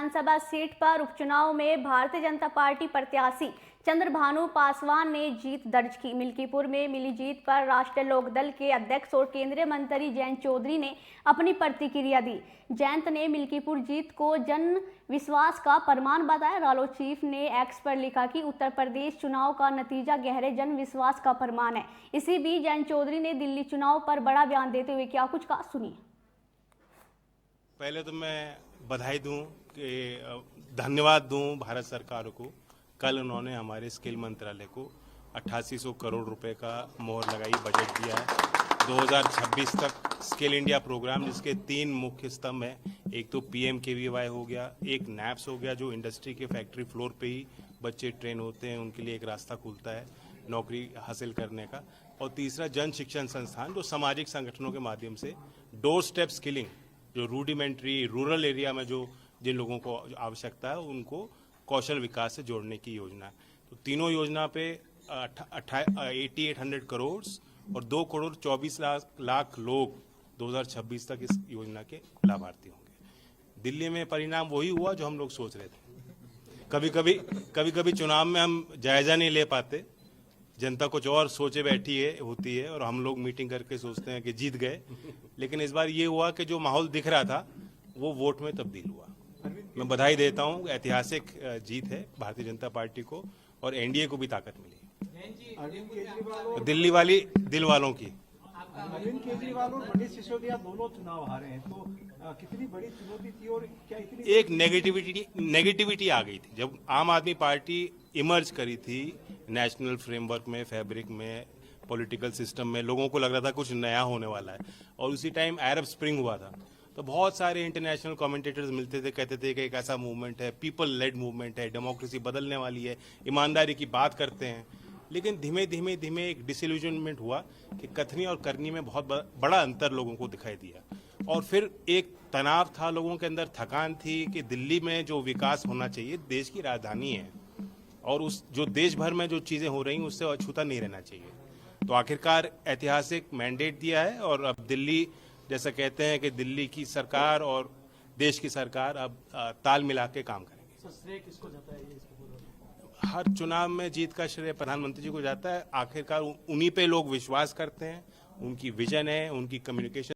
विधानसभा seat पर उपचुनाव में भारतीय जनता पार्टी प्रत्याशी चंद्रभानु पासवान ने जीत दर्ज की। मिल्कीपुर में मिली जीत पर राष्ट्रीय लोकदल के अध्यक्ष और केंद्रीय मंत्री जयंत चौधरी ने अपनी प्रतिक्रिया दी। जयंत ने मिल्कीपुर जीत को जन विश्वास का प्रमाण बताया। रालोद चीफ ने एक्स पर लिखा कि उत्तर प्रदेश चुनाव का नतीजा गहरे जन विश्वास का प्रमाण है। इसी बीच जयंत चौधरी ने दिल्ली चुनाव पर बड़ा बयान देते हुए क्या कुछ कहा, सुनिए। पहले तो मैं बधाई दूं कि धन्यवाद दूं भारत सरकार को। कल उन्होंने हमारे स्किल मंत्रालय को 8800 करोड़ रुपए का मोहर लगाई, बजट दिया है 2026 तक। स्किल इंडिया प्रोग्राम जिसके 3 मुख्य स्तंभ हैं, एक तो PMKVY हो गया, एक NAPS हो गया जो इंडस्ट्री के फैक्ट्री फ्लोर पे ही बच्चे ट्रेन होते हैं, उनके लिए एक रास्ता खुलता है नौकरी हासिल करने का, और तीसरा जन शिक्षण संस्थान जो सामाजिक संगठनों के माध्यम से डोर स्टेप स्किलिंग, जो रूडिमेंट्री रूरल एरिया में जो जिन लोगों को आवश्यकता है उनको कौशल विकास से जोड़ने की योजना है। तो तीनों योजना पे 8800 करोड़ और 2 करोड़ 24 लाख लोग 2026 तक इस योजना के लाभार्थी होंगे। दिल्ली में परिणाम वही हुआ जो हम लोग सोच रहे थे। कभी कभी चुनाव में हम जायजा नहीं ले पाते, जनता कुछ और सोचे बैठी होती है और हम लोग मीटिंग करके सोचते हैं कि जीत गए, लेकिन इस बार ये हुआ कि जो माहौल दिख रहा था वो वोट में तब्दील हुआ। मैं बधाई देता हूँ, ऐतिहासिक जीत है भारतीय जनता पार्टी को और NDA को भी ताकत मिली। दिल्ली वाली दिल वालों की। अरविंद केजरीवाल और मनीष सिसोदिया दोनों चुनाव हारे हैं, तो कितनी बड़ी चुनौती थी और क्या इतनी एक नेगेटिविटी आ गई थी जब आम आदमी पार्टी इमर्ज करी थी नेशनल फ्रेमवर्क में, फैब्रिक में, पॉलिटिकल सिस्टम में। लोगों को लग रहा था कुछ नया होने वाला है, और उसी टाइम अरब स्प्रिंग हुआ था, तो बहुत सारे इंटरनेशनल कमेंटेटर्स मिलते थे, कहते थे कि एक ऐसा मूवमेंट है, पीपल लेड मूवमेंट है, डेमोक्रेसी बदलने वाली है, ईमानदारी की बात करते हैं। लेकिन धीमे धीमे एक डिसइल्यूजनमेंट हुआ कि कथनी और करनी में बहुत बड़ा अंतर लोगों को दिखाई दिया, और फिर एक तनाव था लोगों के अंदर, थकान थी कि दिल्ली में जो विकास होना चाहिए, देश की राजधानी है और उस जो देश भर में जो चीज़ें हो रही हैं उससे अछूता नहीं रहना चाहिए। तो आखिरकार ऐतिहासिक मैंडेट दिया है और अब दिल्ली, जैसा कहते हैं कि दिल्ली की सरकार और देश की सरकार अब ताल मिला के काम करेंगे। श्रेय किसको जाता है? हर चुनाव में जीत का श्रेय प्रधानमंत्री जी को जाता है। आखिरकार उन्हीं पे लोग विश्वास करते हैं, उनकी विजन है, उनकी कम्युनिकेशन